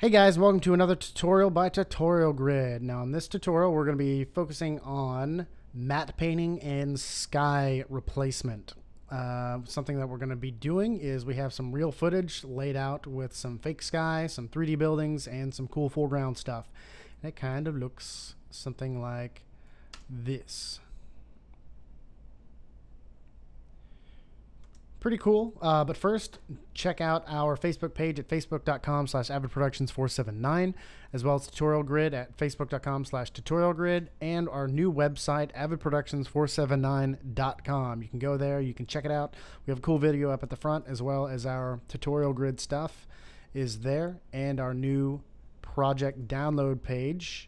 Hey guys, welcome to another tutorial by Tutorial Grid. Now in this tutorial we're going to be focusing on matte painting and sky replacement. Something that we're going to be doing is we have some real footage laid out with some fake sky, some 3D buildings, and some cool foreground stuff. And it kind of looks something like this. Pretty cool, but first check out our Facebook page at facebook.com/avidproductions479, as well as Tutorial Grid at facebook.com/tutorialgrid, and our new website avidproductions479.com. You can go there, you can check it out. We have a cool video up at the front, as well as our Tutorial Grid stuff is there, and our new project download page,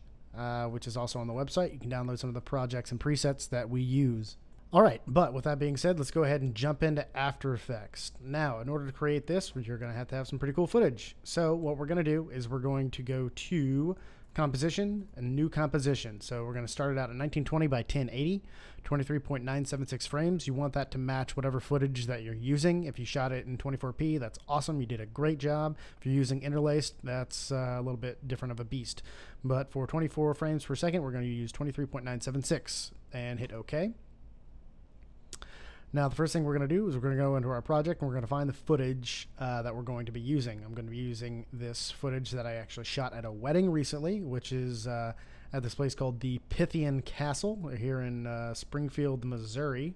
which is also on the website. You can download some of the projects and presets that we use. All right, but with that being said, let's go ahead and jump into After Effects. Now, in order to create this, you're going to have some pretty cool footage. So what we're going to do is we're going to go to Composition and New Composition. So we're going to start it out at 1920 by 1080, 23.976 frames. You want that to match whatever footage that you're using. If you shot it in 24p, that's awesome. You did a great job. If you're using interlaced, that's a little bit different of a beast. But for 24 frames per second, we're going to use 23.976 and hit OK. Now, the first thing we're going to do is we're going to go into our project and we're going to find the footage that we're going to be using. I'm going to be using this footage that I actually shot at a wedding recently, which is at this place called the Pythian Castle here in Springfield, Missouri,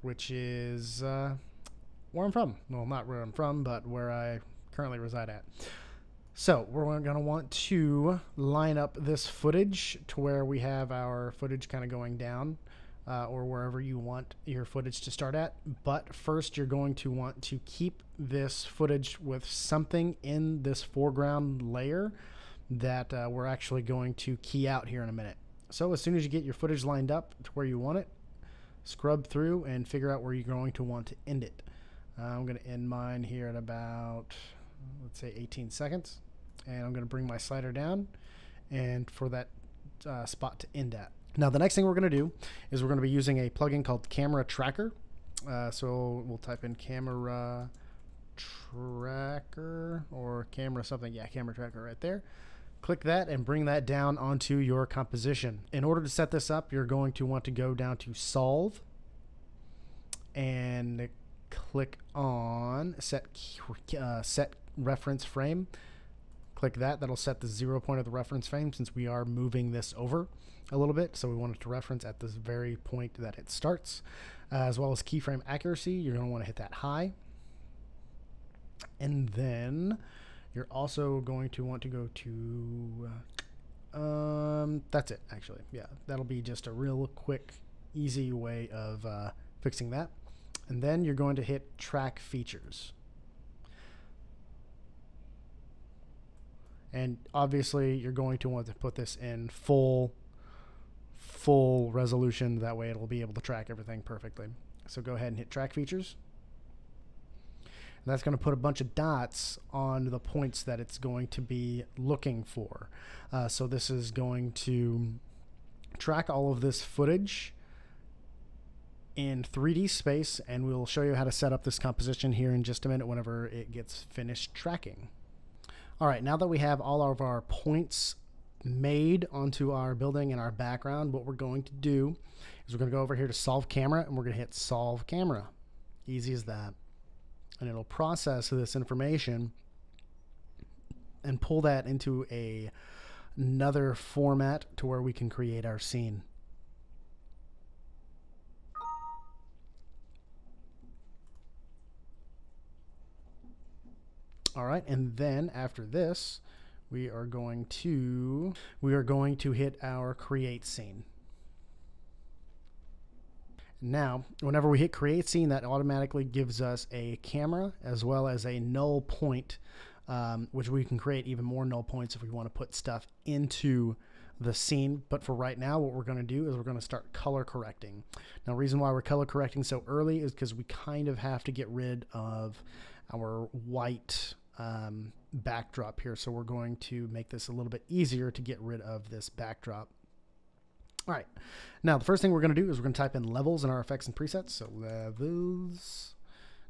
which is where I'm from. Well, not where I'm from, but where I currently reside at. So we're going to want to line up this footage to where we have our footage kind of going down. Or wherever you want your footage to start at. But first, you're going to want to keep this footage with something in this foreground layer that we're actually going to key out here in a minute. So as soon as you get your footage lined up to where you want it, scrub through and figure out where you're going to want to end it. I'm going to end mine here at about, let's say 18 seconds. And I'm going to bring my slider down and for that spot to end at. Now, the next thing we're going to do is we're going to be using a plugin called Camera Tracker. So we'll type in Camera Tracker or Camera something. Yeah, Camera Tracker right there. Click that and bring that down onto your composition. In order to set this up, you're going to want to go down to Solve and click on Set Reference Frame. Click that. That'll set the 0 point of the reference frame since we are moving this over a little bit. So we want it to reference at this very point that it starts. As well as keyframe accuracy, you're going to want to hit that high. And then you're also going to want to go to, that's it actually. Yeah, that'll be just a real quick, easy way of fixing that. And then you're going to hit Track Features. And obviously you're going to want to put this in full resolution. That way it'll be able to track everything perfectly. So go ahead and hit Track Features. And that's going to put a bunch of dots on the points that it's going to be looking for. So this is going to track all of this footage in 3D space, and we'll show you how to set up this composition here in just a minute whenever it gets finished tracking. All right, now that we have all of our points made onto our building and our background, what we're going to do is we're going to go over here to Solve Camera, and we're going to hit Solve Camera. Easy as that. And it'll process this information and pull that into another format to where we can create our scene. All right, and then after this, we are going to hit our Create Scene. Now, whenever we hit Create Scene, that automatically gives us a camera as well as a null point, which we can create even more null points if we want to put stuff into the scene. But for right now, what we're going to do is we're going to start color correcting. Now, the reason why we're color correcting so early is because we kind of have to get rid of our white backdrop here. So we're going to make this a little bit easier to get rid of this backdrop. All right, now the first thing we're going to do is we're going to type in levels in our effects and presets. So levels.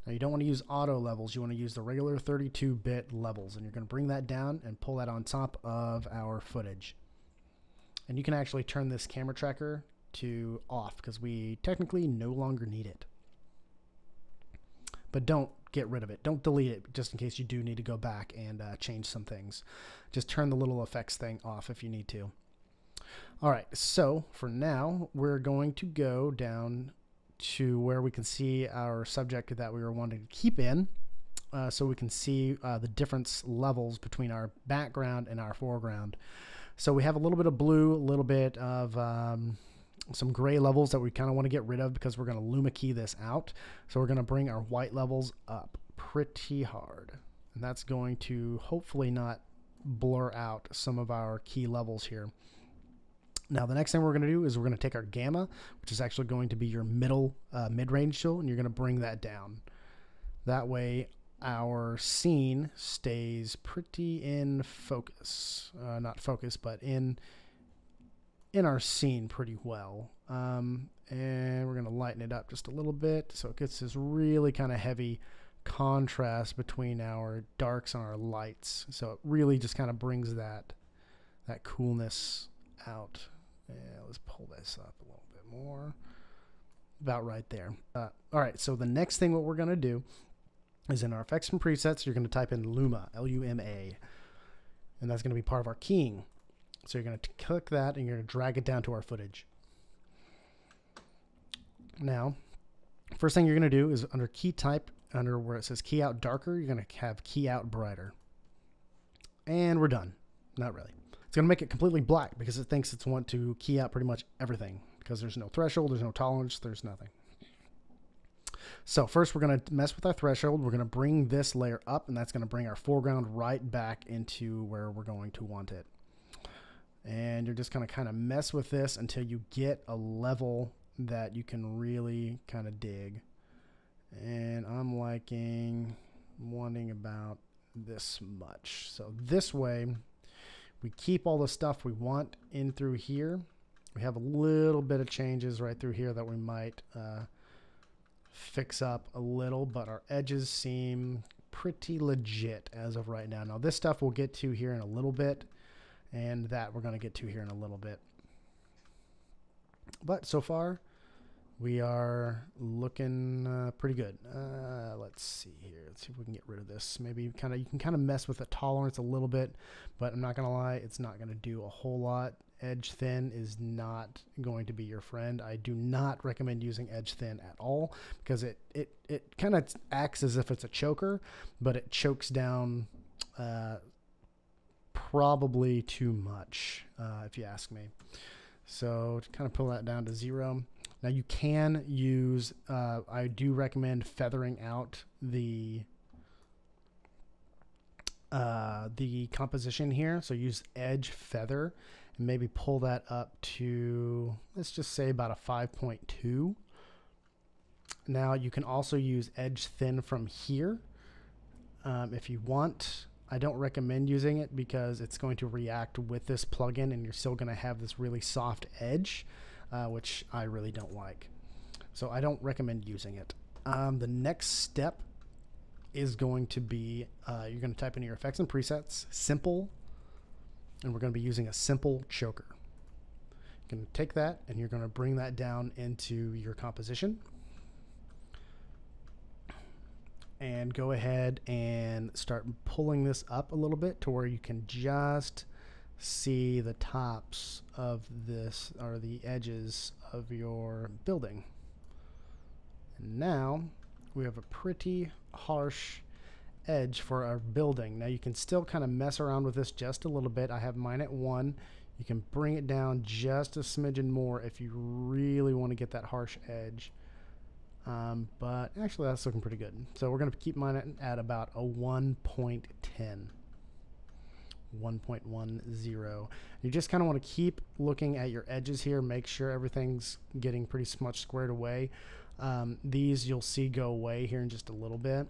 Now you don't want to use auto levels, you want to use the regular 32-bit levels, and you're going to bring that down and pull that on top of our footage. And you can actually turn this camera tracker to off because we technically no longer need it. But don't get rid of it. Don't delete it just in case you do need to go back and change some things. Just turn the little effects thing off if you need to. All right, so for now, we're going to go down to where we can see our subject that we were wanting to keep in, so we can see the difference levels between our background and our foreground. So we have a little bit of blue, a little bit of some gray levels that we kind of want to get rid of because we're going to Luma Key this out. So we're going to bring our white levels up pretty hard, and that's going to hopefully not blur out some of our key levels here. Now the next thing we're going to do is we're going to take our gamma, which is actually going to be your mid-range tool, and you're going to bring that down. That way our scene stays pretty in focus. Not focus, but in our scene pretty well. And we're going to lighten it up just a little bit so it gets this really kind of heavy contrast between our darks and our lights. So it really just kind of brings that coolness out. Yeah, let's pull this up a little bit more. About right there. All right, so the next thing what we're going to do is in our effects and presets, you're going to type in Luma, L-U-M-A, and that's going to be part of our keying. So you're going to click that and you're going to drag it down to our footage. Now, first thing you're going to do is under key type, under where it says key out darker, you're going to have key out brighter. And we're done. Not really. It's going to make it completely black because it thinks it's want to key out pretty much everything because there's no threshold, there's no tolerance, there's nothing. So first we're going to mess with our threshold. We're going to bring this layer up, and that's going to bring our foreground right back into where we're going to want it. And you're just going to kind of mess with this until you get a level that you can really kind of dig. And I'm wanting about this much. So this way we keep all the stuff we want in through here. We have a little bit of changes right through here that we might fix up a little, but our edges seem pretty legit as of right now. Now this stuff we'll get to here in a little bit, and that we're going to get to here in a little bit. But so far we are looking pretty good. Let's see here. Let's see if we can get rid of this. Maybe you can kind of mess with the tolerance a little bit, but I'm not going to lie, it's not going to do a whole lot. Edge thin is not going to be your friend. I do not recommend using edge thin at all because it kind of acts as if it's a choker, but it chokes down probably too much, if you ask me. So to kind of pull that down to 0. Now you can use, I do recommend feathering out the composition here. So use edge feather and maybe pull that up to, let's just say about a 5.2. Now you can also use edge thin from here if you want. I don't recommend using it because it's going to react with this plugin and you're still going to have this really soft edge, which I really don't like. So I don't recommend using it. The next step is going to be, you're going to type in your effects and presets, simple, and we're going to be using a simple choker. You're going to take that and you're going to bring that down into your composition. And go ahead and start pulling this up a little bit to where you can just see the tops of this, or the edges of your building. And now we have a pretty harsh edge for our building. Now you can still kind of mess around with this just a little bit. I have mine at 1. You can bring it down just a smidgen more if you really want to get that harsh edge. But actually that's looking pretty good. So we're going to keep mine at about a 1.10. 1.10. You just kind of want to keep looking at your edges here, make sure everything's getting pretty much squared away. These you'll see go away here in just a little bit,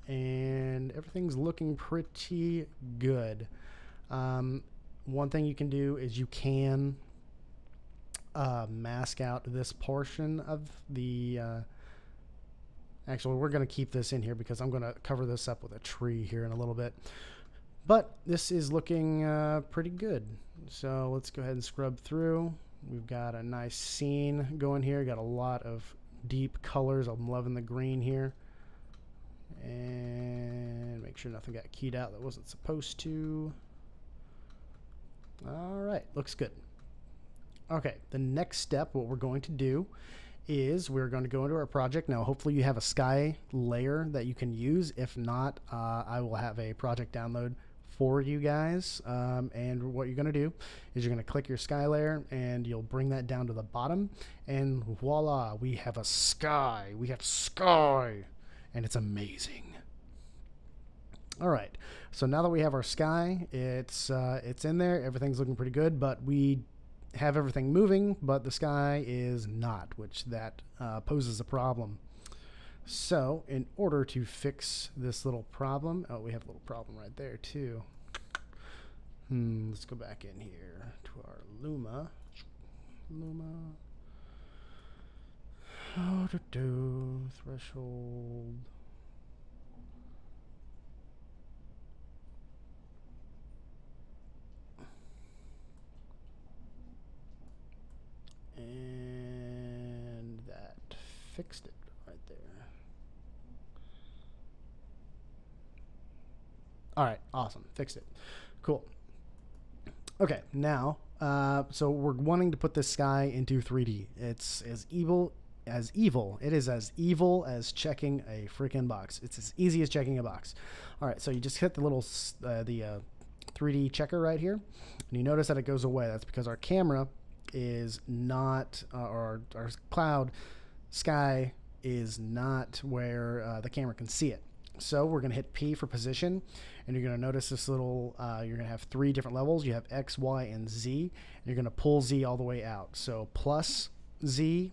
and everything's looking pretty good. One thing you can do is you can mask out this portion of the Actually, we're going to keep this in here because I'm going to cover this up with a tree here in a little bit. But this is looking pretty good. So let's go ahead and scrub through. We've got a nice scene going here. Got a lot of deep colors. I'm loving the green here. And make sure nothing got keyed out that wasn't supposed to. All right, looks good. Okay, the next step, what we're going to do is we're going to go into our project. Now, hopefully you have a sky layer that you can use. If not, I will have a project download for you guys. And what you're going to do is you're going to click your sky layer and you'll bring that down to the bottom. And voila, we have a sky. We have sky. And it's amazing. All right, so now that we have our sky, it's in there. Everything's looking pretty good, but we have everything moving, but the sky is not, which that poses a problem. So in order to fix this little problem, oh, we have a little problem right there too. Let's go back in here to our Luma. Oh, threshold. And that fixed it right there. All right, awesome, fixed it. Cool. Okay, now, so we're wanting to put this sky into 3D. It's as evil. It is as evil as checking a freaking box. It's as easy as checking a box. All right, so you just hit the little 3D checker right here, and you notice that it goes away. That's because our camera is not, or our cloud sky is not where the camera can see it. So we're going to hit P for position, and you're going to notice this little, you're going to have 3 different levels. You have X, Y, and Z, and you're going to pull Z all the way out. So plus Z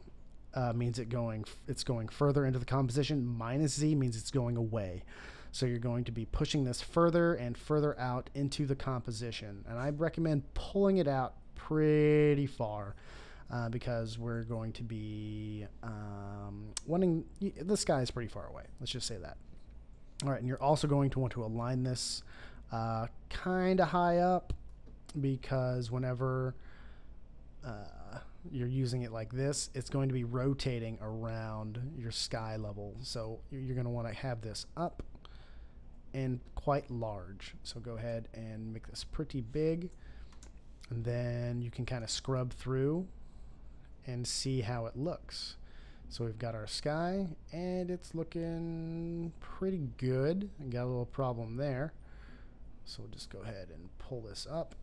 means it's going further into the composition. Minus Z means it's going away. So you're going to be pushing this further and further out into the composition. And I recommend pulling it out pretty far because we're going to be the sky is pretty far away. Let's just say that. All right, and you're also going to want to align this kind of high up because whenever you're using it like this, it's going to be rotating around your sky level. So you're going to want to have this up and quite large. So go ahead and make this pretty big, and then you can kind of scrub through and see how it looks. So we've got our sky, and it's looking pretty good. I got a little problem there. So we'll just go ahead and pull this up.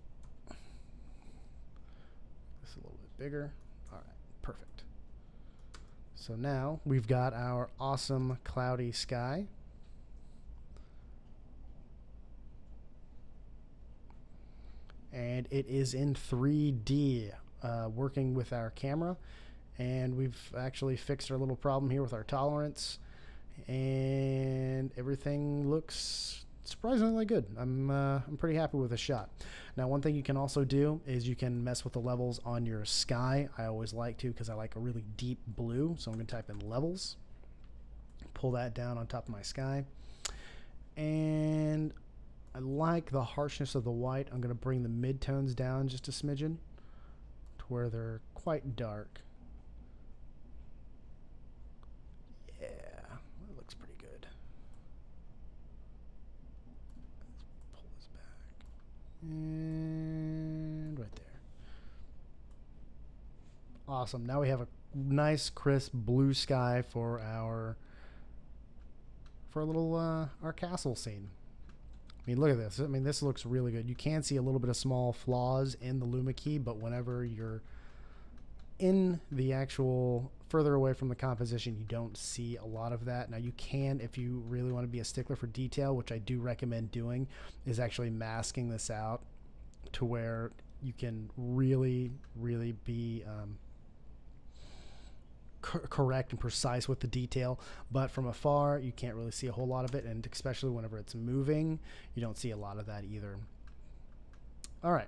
This a little bit bigger. All right, perfect. So now we've got our awesome cloudy sky. And it is in 3D, working with our camera. And we've actually fixed our little problem here with our tolerance, and everything looks surprisingly good. I'm pretty happy with the shot. Now, one thing you can also do is you can mess with the levels on your sky. I always like to because I like a really deep blue. So I'm going to type in levels, pull that down on top of my sky, and I like the harshness of the white. I'm going to bring the midtones down just a smidgen to where they're quite dark. And right there. Awesome. Now we have a nice crisp blue sky for our little our castle scene. I mean, look at this. I mean, this looks really good. You can see a little bit of small flaws in the Luma Key, but whenever you're in the actual further away from the composition, you don't see a lot of that. Now you can, if you really want to be a stickler for detail, which I do recommend doing, is actually masking this out to where you can really be correct and precise with the detail. But from afar, you can't really see a whole lot of it, and especially whenever it's moving, you don't see a lot of that either. All right.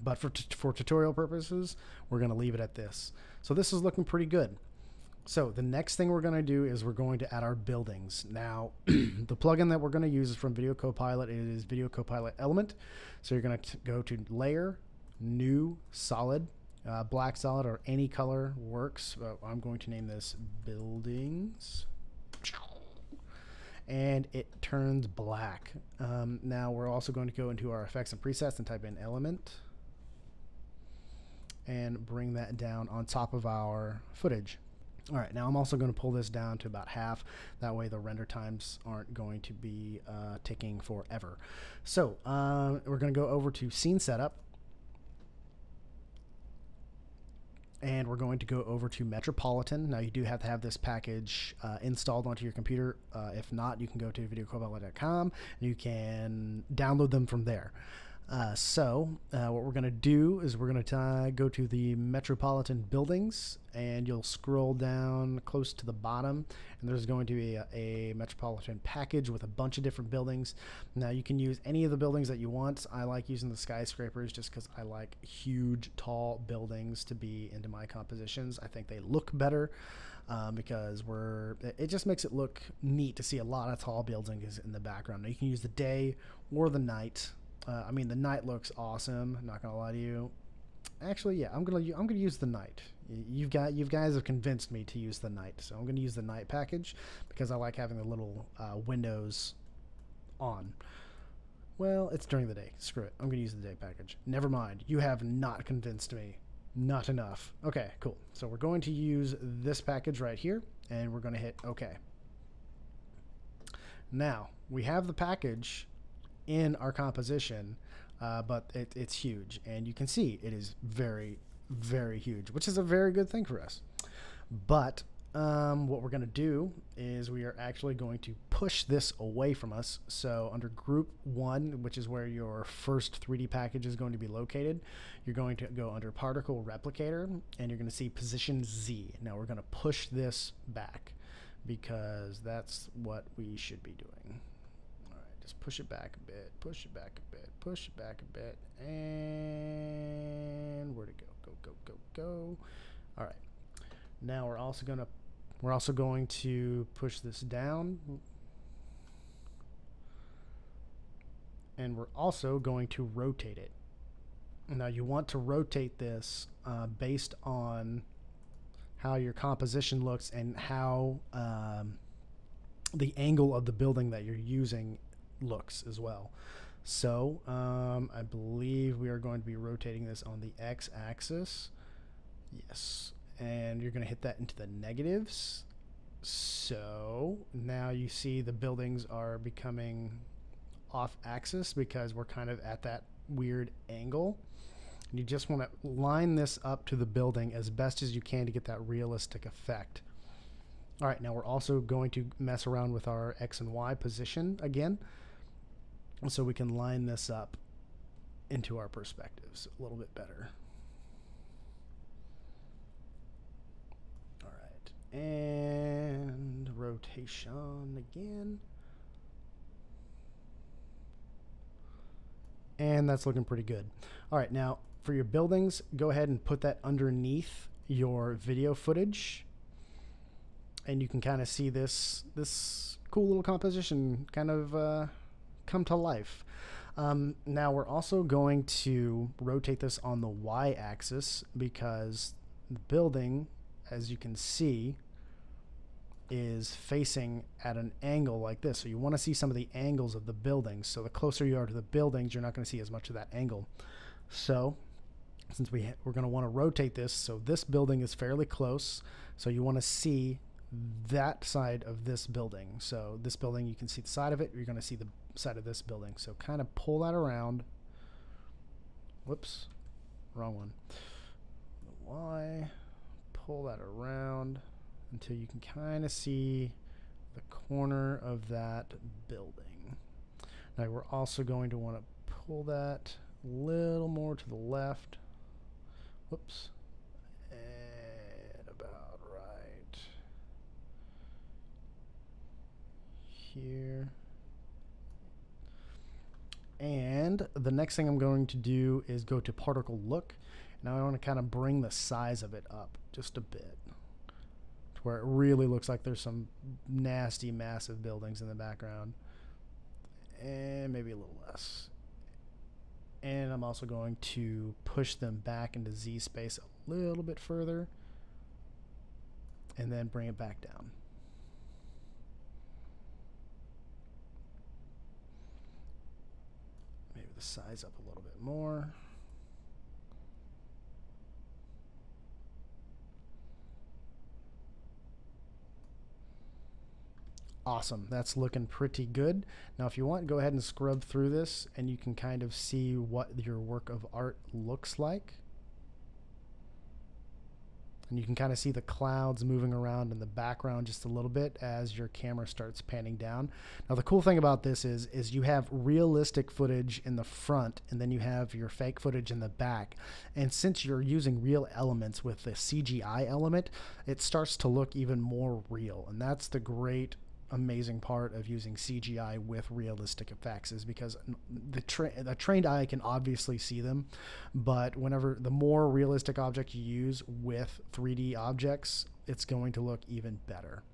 But for tutorial purposes, we're going to leave it at this. So this is looking pretty good. So the next thing we're going to do is we're going to add our buildings. Now, the plugin that we're going to use is from Video Copilot. It is Video Copilot Element. So you're going to go to Layer, New, Solid, black solid or any color works. I'm going to name this Buildings. And it turns black. Now we're also going to go into our effects and presets and type in Element and bring that down on top of our footage. All right, now I'm also going to pull this down to about half. That way the render times aren't going to be taking forever. So we're going to go over to Scene Setup. And we're going to go over to Metropolitan. Now you do have to have this package installed onto your computer. If not, you can go to videocopilot.com and you can download them from there. What we're going to do is we're going to go to the Metropolitan Buildings, and you'll scroll down close to the bottom, and there's going to be a Metropolitan package with a bunch of different buildings. Now you can use any of the buildings that you want. I like using the skyscrapers just because I like huge, tall buildings to be into my compositions. I think they look better because it just makes it look neat to see a lot of tall buildings in the background. Now you can use the day or the night. I mean, the night looks awesome. I'm not gonna lie to you. Actually, yeah, I'm gonna use the night. You guys have convinced me to use the night, so I'm gonna use the night package because I like having the little windows on. Well, it's during the day. Screw it. I'm gonna use the day package. Never mind. You have not convinced me. Not enough. Okay, cool. So we're going to use this package right here, and we're gonna hit OK. Now we have the package in our composition, but it's huge, and you can see it is very, very huge, which is a very good thing for us. But what we're going to do is we are actually going to push this away from us. So under Group 1, which is where your first 3D package is going to be located, you're going to go under Particle Replicator, and you're going to see Position Z. Now we're going to push this back because that's what we should be doing. Just push it back a bit, push it back a bit, push it back a bit, and where'd it go? Go. All right. Now we're also going to push this down, and we're also going to rotate it. Now you want to rotate this based on how your composition looks and how the angle of the building that you're using looks as well. So I believe we are going to be rotating this on the x-axis. Yes, and you're going to hit that into the negatives. So now you see the buildings are becoming off axis because we're kind of at that weird angle. And you just want to line this up to the building as best as you can to get that realistic effect. All right, now we're also going to mess around with our X and Y position again, so we can line this up into our perspectives a little bit better. All right, and rotation again. And that's looking pretty good. All right, now for your buildings, go ahead and put that underneath your video footage, and you can kind of see this cool little composition kind of come to life. Now we're also going to rotate this on the y-axis because the building, as you can see, is facing at an angle like this. So you want to see some of the angles of the buildings. So the closer you are to the buildings, you're not going to see as much of that angle. So since we're going to want to rotate this, so this building is fairly close, so you want to see that side of this building. So this building, you can see the side of it, you're going to see the side of this building. So kind of pull that around. Whoops, wrong one. Y, pull that around until you can kind of see the corner of that building. Now we're also going to want to pull that a little more to the left. Whoops. And about right here. And the next thing I'm going to do is go to Particle Look. Now I want to kind of bring the size of it up just a bit. where it really looks like there's some nasty, massive buildings in the background. And maybe a little less. And I'm also going to push them back into Z space a little bit further, and then bring it back down. Maybe the size up a little bit more. Awesome, that's looking pretty good. Now if you want, go ahead and scrub through this and you can kind of see what your work of art looks like. And you can kind of see the clouds moving around in the background just a little bit as your camera starts panning down. Now the cool thing about this is you have realistic footage in the front and then you have your fake footage in the back. And since you're using real elements with the CGI element, it starts to look even more real. And that's the great amazing part of using CGI with realistic effects, is because the trained eye can obviously see them, but whenever the more realistic object you use with 3D objects, it's going to look even better.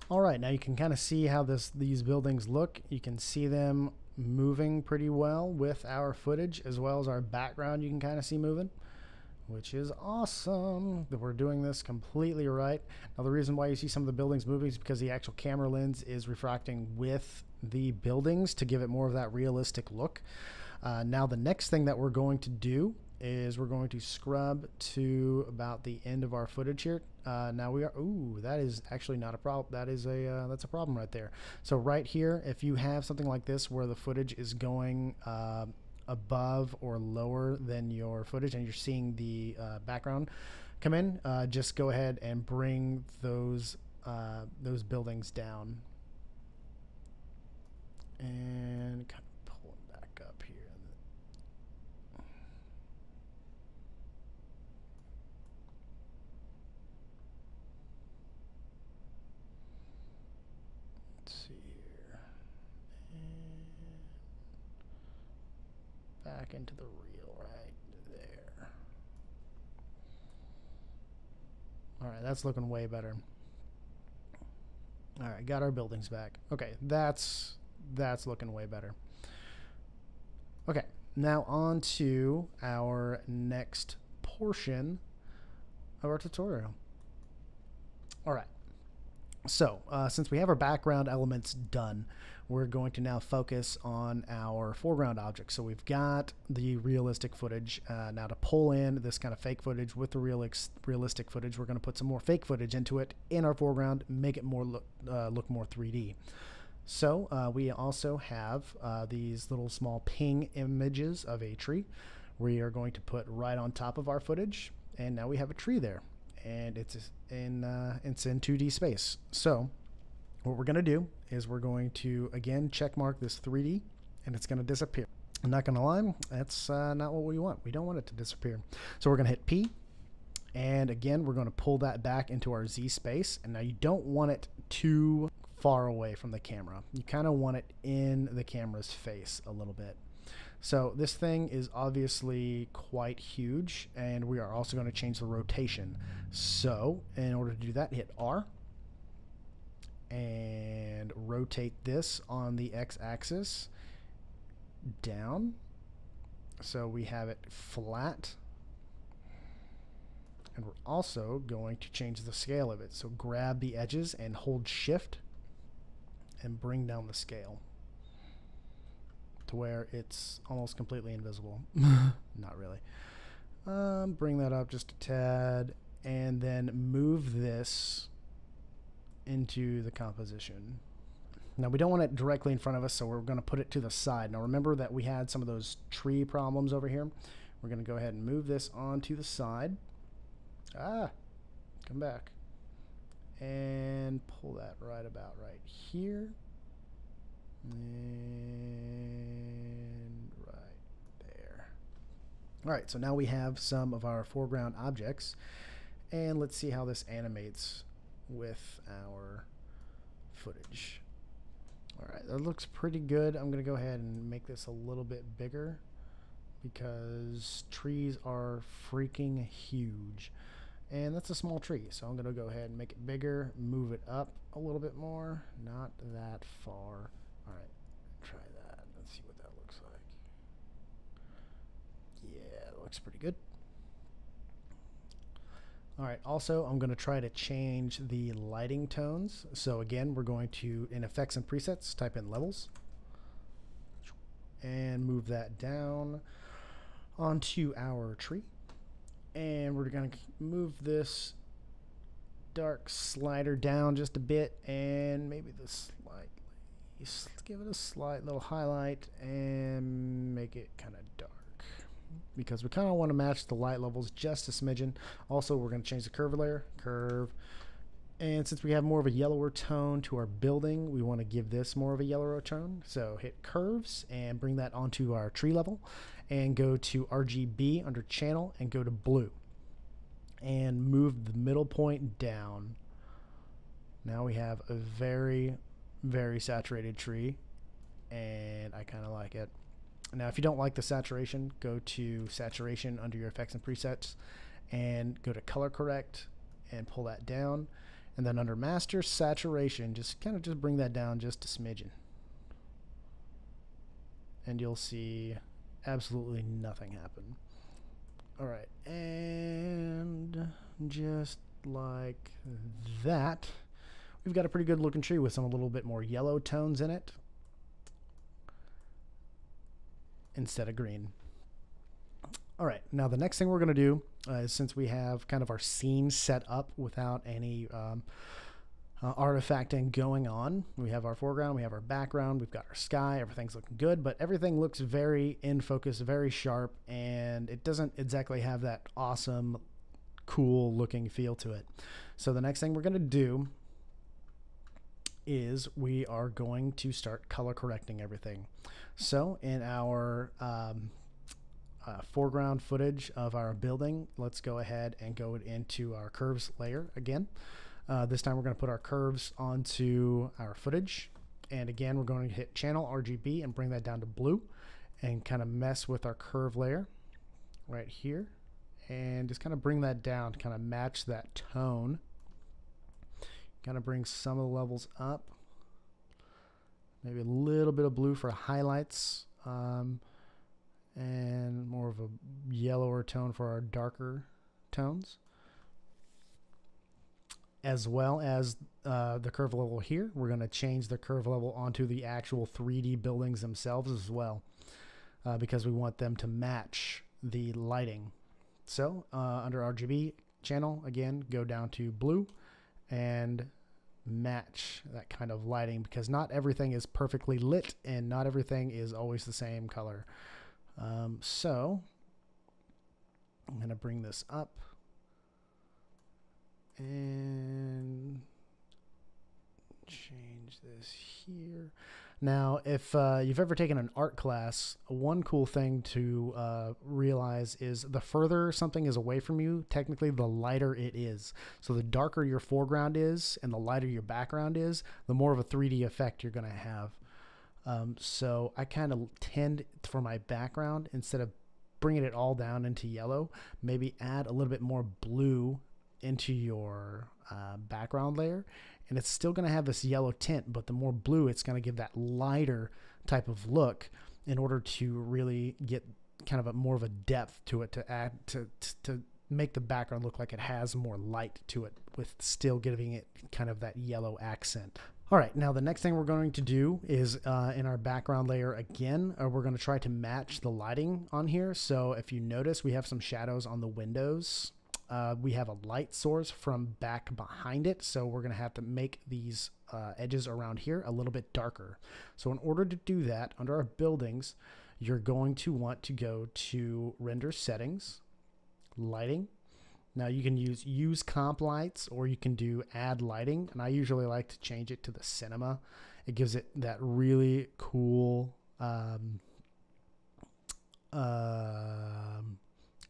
All right, now you can kind of see how these buildings look. You can see them moving pretty well with our footage, as well as our background you can kind of see moving, which is awesome that we're doing this completely right. Now the reason why you see some of the buildings moving is because the actual camera lens is refracting with the buildings to give it more of that realistic look. Now the next thing that we're going to do is we're going to scrub to about the end of our footage here. Now we are, ooh, that is actually not a problem. That is that's a problem right there. So right here, if you have something like this where the footage is going above or lower than your footage and you're seeing the background come in, just go ahead and bring those buildings down and kind of pull them back up here. Let's see here. And back into the reel right there. All right, that's looking way better. All right, got our buildings back. Okay, that's looking way better. Okay, now on to our next portion of our tutorial. All right, so since we have our background elements done, we're going to now focus on our foreground objects. So we've got the realistic footage. Now to pull in this kind of fake footage with the realistic footage, we're going to put some more fake footage into it in our foreground, make it more look more 3D. So we also have these little small ping images of a tree we are going to put right on top of our footage, and now we have a tree there, and it's in 2D space. So what we're going to do is we're going to again check mark this 3D, and it's going to disappear. I'm not going to lie, that's not what we want. We don't want it to disappear. So we're going to hit P, and again we're going to pull that back into our Z space. And now you don't want it too far away from the camera. You kind of want it in the camera's face a little bit. So this thing is obviously quite huge, and we are also going to change the rotation. So in order to do that, hit R and rotate this on the X-axis down so we have it flat. And we're also going to change the scale of it. So grab the edges and hold Shift and bring down the scale to where it's almost completely invisible. Not really. Bring that up just a tad, and then move this into the composition. Now we don't want it directly in front of us, so we're going to put it to the side. Now remember that we had some of those tree problems over here. We're going to go ahead and move this onto the side. Come back. And pull that right about right here. And right there. All right, so now we have some of our foreground objects. And let's see how this animates with our footage. All right, that looks pretty good. I'm going to go ahead and make this a little bit bigger because trees are freaking huge. And that's a small tree, so I'm going to go ahead and make it bigger, move it up a little bit more, not that far. All right, try that. Let's see what that looks like. Yeah, it looks pretty good. All right, also I'm going to try to change the lighting tones. So again, we're going to, in effects and presets, type in levels and move that down onto our tree. And we're going to move this dark slider down just a bit, and maybe give it a slight little highlight and make it kind of dark, because we kind of want to match the light levels just a smidgen. Also, we're going to change the curve layer, and since we have more of a yellower tone to our building, we want to give this more of a yellower tone. So hit curves and bring that onto our tree level, and go to RGB under channel and go to blue and move the middle point down. Now we have a very, very saturated tree, and I kind of like it. Now, if you don't like the saturation, go to saturation under your effects and presets and go to color correct and pull that down. And then under master saturation, just bring that down just a smidgen. And you'll see absolutely nothing happen. All right, and just like that, we've got a pretty good looking tree with some a little bit more yellow tones in it instead of green. All right, now the next thing we're going to do is, since we have kind of our scene set up without any artifacting going on, we have our foreground, we have our background, we've got our sky, everything's looking good, but everything looks very in focus, very sharp, and it doesn't exactly have that awesome, cool looking feel to it. So the next thing we're going to do is we are going to start color correcting everything. So in our foreground footage of our building, let's go ahead and go into our curves layer again. This time we're going to put our curves onto our footage, and again we're going to hit channel RGB and bring that down to blue and kind of mess with our curve layer right here, and just kind of bring that down to kind of match that tone. Kind of bring some of the levels up, maybe a little bit of blue for highlights, and more of a yellower tone for our darker tones, as well as the curve level here. We're going to change the curve level onto the actual 3D buildings themselves as well, because we want them to match the lighting. So under RGB channel, again, go down to blue and match that kind of lighting, because not everything is perfectly lit and not everything is always the same color. So I'm going to bring this up and change this here. Now, if you've ever taken an art class, one cool thing to realize is the further something is away from you, technically the lighter it is. So the darker your foreground is and the lighter your background is, the more of a 3D effect you're going to have. So I kind of tend, for my background, instead of bringing it all down into yellow, maybe add a little bit more blue into your background layer, and it's still going to have this yellow tint, but the more blue, it's going to give that lighter type of look in order to really get kind of a more of a depth to it, to add to make the background look like it has more light to it, with still giving it kind of that yellow accent. All right, now the next thing we're going to do is in our background layer again, we're going to try to match the lighting on here. So if you notice, we have some shadows on the windows. We have a light source from back behind it, so we're going to have to make these edges around here a little bit darker. So in order to do that, under our buildings, you're going to want to go to Render Settings, Lighting. Now you can use comp lights, or you can do add lighting, and I usually like to change it to the cinema. It gives it that really cool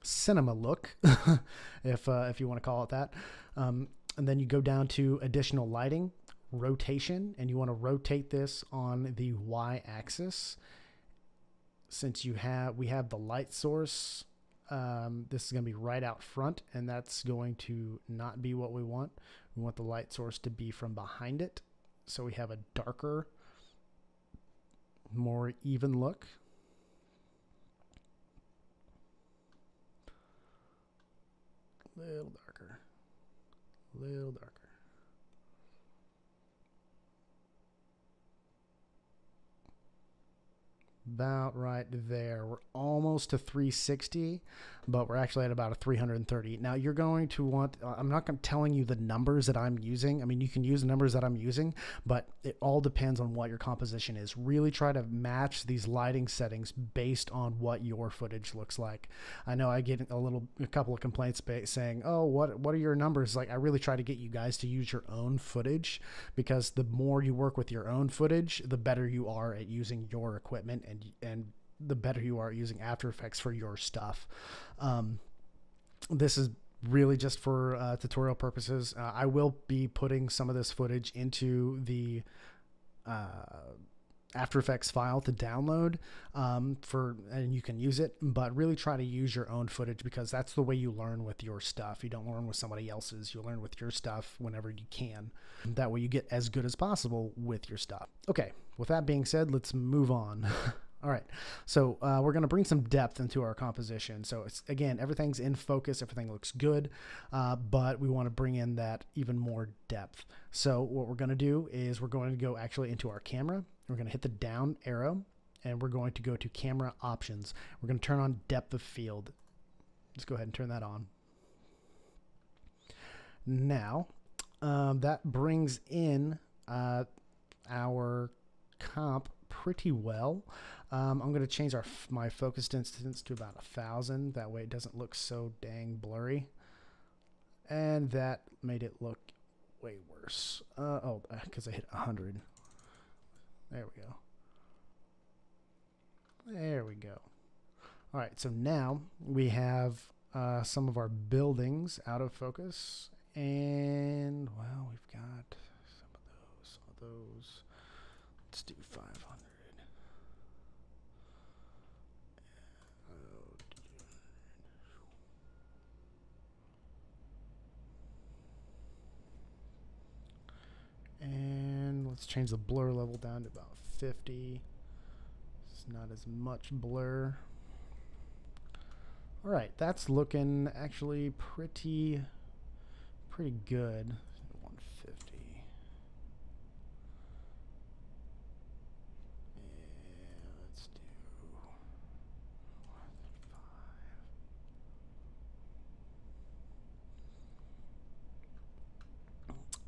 cinema look, if you want to call it that. And then you go down to additional lighting, rotation, and you want to rotate this on the Y axis. Since we have the light source This is going to be right out front, and that's going to not be what we want. We want the light source to be from behind it, so we have a darker, more even look. Little darker, little darker. About right there. We're almost to 360, but we're actually at about a 330. Now you're going to want, I'm not telling you the numbers that I'm using. I mean, you can use the numbers that I'm using, but it all depends on what your composition is. Really try to match these lighting settings based on what your footage looks like. I know I get a couple of complaints saying, oh, what are your numbers? Like, I really try to get you guys to use your own footage, because the more you work with your own footage, the better you are at using your equipment, and the better you are using After Effects for your stuff. This is really just for tutorial purposes. I will be putting some of this footage into the After Effects file to download and you can use it, but really try to use your own footage, because that's the way you learn with your stuff. You don't learn with somebody else's. You learn with your stuff whenever you can. That way you get as good as possible with your stuff. Okay, with that being said, let's move on. All right, so we're going to bring some depth into our composition. So it's, again, everything's in focus, everything looks good, but we want to bring in that even more depth. So what we're going to do is we're going to go actually into our camera. We're going to hit the down arrow, and we're going to go to camera options. We're going to turn on depth of field. Let's go ahead and turn that on. Now, that brings in our comp pretty well. I'm going to change my focus distance to about 1,000. That way it doesn't look so dang blurry. And that made it look way worse. Oh, because I hit 100. There we go. There we go. All right, so now we have some of our buildings out of focus. And, well, we've got some of those. Let's do 500. And let's change the blur level down to about 50. It's not as much blur. All right, that's looking actually pretty good. 150. And let's do 105.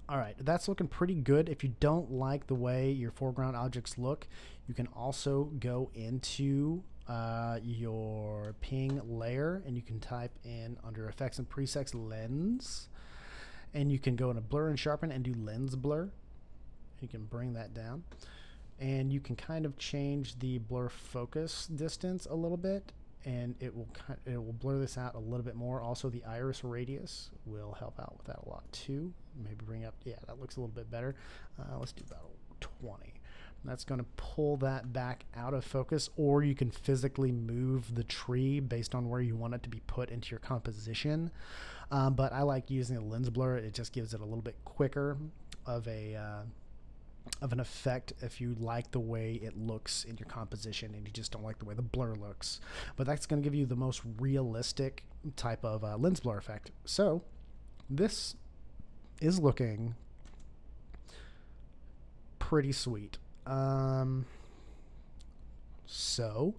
All right, that's looking pretty good. If you don't like the way your foreground objects look, you can also go into your ping layer, and you can type in under effects and presets lens, and you can go into blur and sharpen and do lens blur. You can bring that down, and you can kind of change the blur focus distance a little bit, and it will blur this out a little bit more. Also, the iris radius will help out with that a lot too. Maybe bring up, yeah, that looks a little bit better. Let's do about 20. That's going to pull that back out of focus, or you can physically move the tree based on where you want it to be put into your composition. But I like using the lens blur. It just gives it a little bit quicker of an effect if you like the way it looks in your composition and you just don't like the way the blur looks. But that's going to give you the most realistic type of lens blur effect. So this is looking pretty sweet. So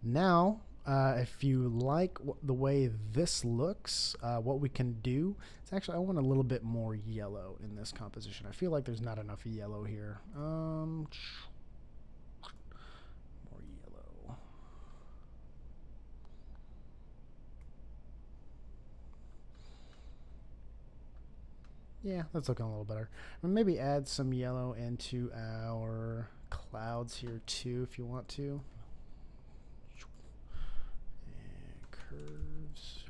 now if you like the way this looks, what we can do is actually, I want a little bit more yellow in this composition. I feel like there's not enough yellow here. More yellow. Yeah, that's looking a little better. And maybe add some yellow into our clouds here too, if you want to. And curves.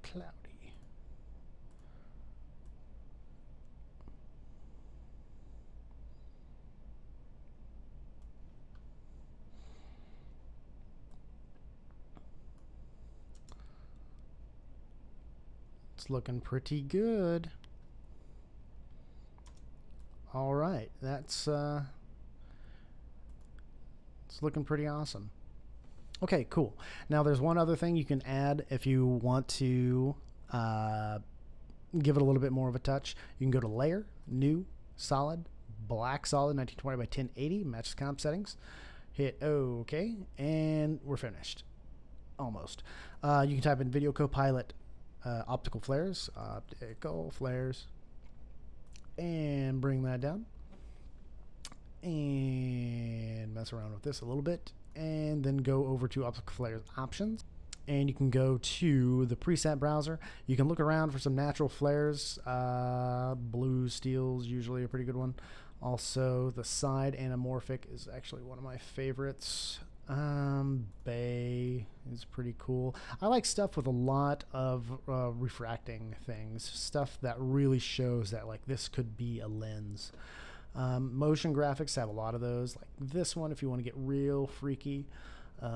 Cloudy. That's looking pretty good. All right, that's it's looking pretty awesome. Okay, cool. Now there's one other thing you can add if you want to give it a little bit more of a touch. You can go to Layer, New, Solid, Black Solid, 1920 by 1080, matches comp settings. Hit OK, and we're finished. Almost. You can type in Video Copilot Optical Flares, and bring that down. And mess around with this a little bit. And then go over to Optical Flares Options. And you can go to the preset browser. You can look around for some natural flares. Blue steel's usually a pretty good one. Also, the side anamorphic is actually one of my favorites. Bay is pretty cool. I like stuff with a lot of refracting things. Stuff that really shows that like this could be a lens. Motion graphics have a lot of those, like this one if you want to get real freaky,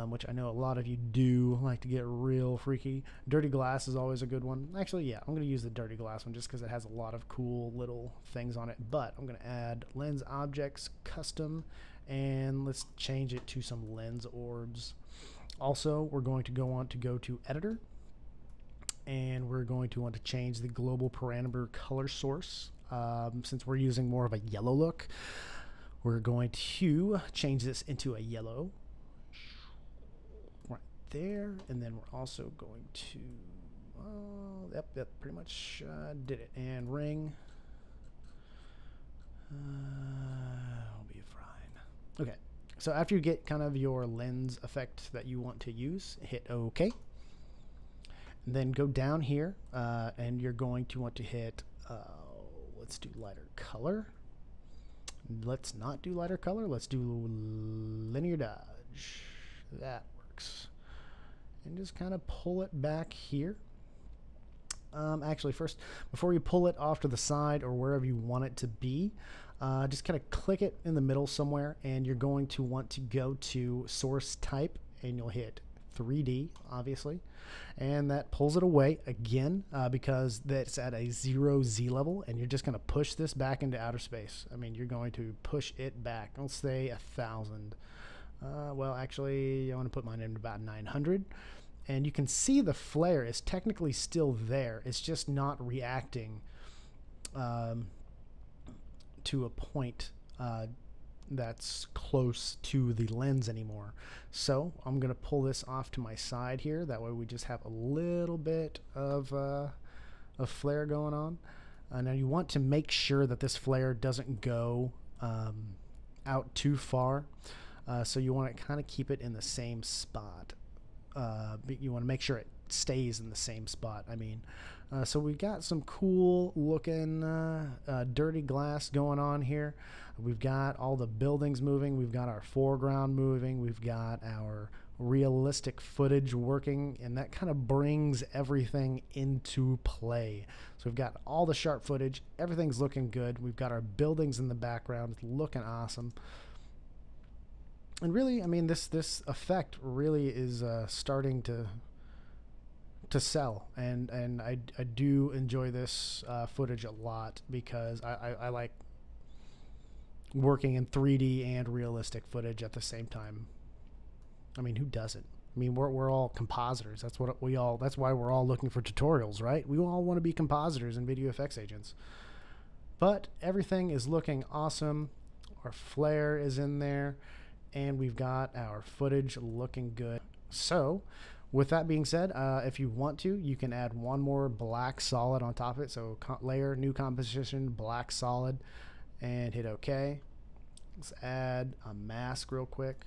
which I know a lot of you do like to get real freaky. Dirty glass is always a good one. Actually, yeah, I'm going to use the dirty glass one just because it has a lot of cool little things on it. But I'm going to add lens objects, custom, and let's change it to some lens orbs. Also, we're going to go to editor, and we're going to want to change the global parameter color source. Since we're using more of a yellow look, we're going to change this into a yellow right there, and then we're also going to yep, pretty much did it. And ring, I'll be fine. Okay, so after you get kind of your lens effect that you want to use, hit OK, and then go down here, and you're going to want to hit let's do lighter color. Let's not do lighter color. Let's do linear dodge. That works. And just kind of pull it back here. Actually, first, before you pull it off to the side or wherever you want it to be, just kind of click it in the middle somewhere, and you're going to want to go to source type, and you'll hit 3D, obviously, and that pulls it away again because that's at a 0Z level, and you're just going to push this back into outer space. I mean, you're going to push it back. Let's say 1,000. Well, actually, I want to put mine in about 900, and you can see the flare is technically still there. It's just not reacting to a point that's close to the lens anymore. So I'm going to pull this off to my side here. That way we just have a little bit of flare going on. Now you want to make sure that this flare doesn't go out too far. So you want to kind of keep it in the same spot. But you want to make sure it stays in the same spot. I mean, so we've got some cool looking dirty glass going on here. We've got all the buildings moving. We've got our foreground moving. We've got our realistic footage working, and that kind of brings everything into play. So we've got all the sharp footage. Everything's looking good. We've got our buildings in the background. It's looking awesome. And really, I mean, this effect really is starting to sell, and I do enjoy this footage a lot because I like working in 3D and realistic footage at the same time. I mean, who doesn't? I mean, we're all compositors. That's what we all. That's why we're all looking for tutorials, right? We all want to be compositors and video effects agents. But everything is looking awesome. Our flare is in there, and we've got our footage looking good. So, with that being said, if you want to, you can add one more black solid on top of it. So layer, new composition, black solid, and hit OK. Let's add a mask real quick.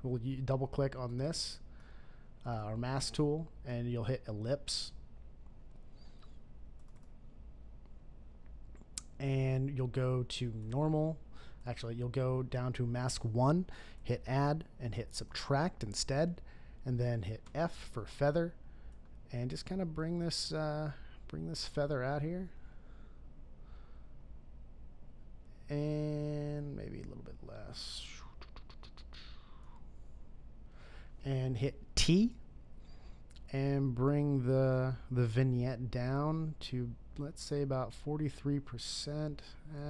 We'll double click on this, our mask tool, and you'll hit ellipse. And you'll go to normal. Actually, you'll go down to mask 1, hit add, and hit subtract instead. And then hit F for feather, and just kind of bring this feather out here, and maybe a little bit less, and hit T, and bring the vignette down to, let's say, about 43%.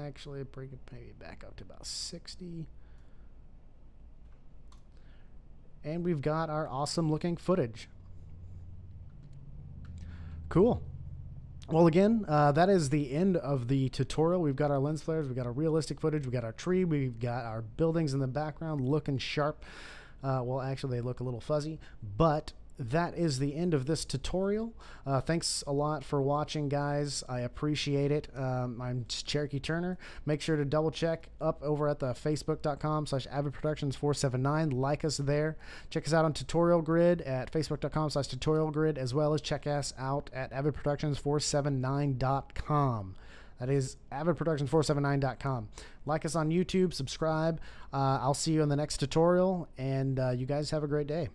Actually, bring it maybe back up to about 60. And we've got our awesome looking footage. Cool. Well, again, that is the end of the tutorial. We've got our lens flares, we've got our realistic footage, we've got our tree, we've got our buildings in the background looking sharp. Well, actually, they look a little fuzzy, but that is the end of this tutorial. Thanks a lot for watching, guys. I appreciate it. I'm Cherokee Turner. Make sure to double check up over at the facebook.com/avidproductions479. Like us there. Check us out on Tutorial Grid at facebook.com/tutorial grid, as well as check us out at avidproductions479.com. That is avidproductions479.com. Like us on YouTube, subscribe. I'll see you in the next tutorial, and you guys have a great day.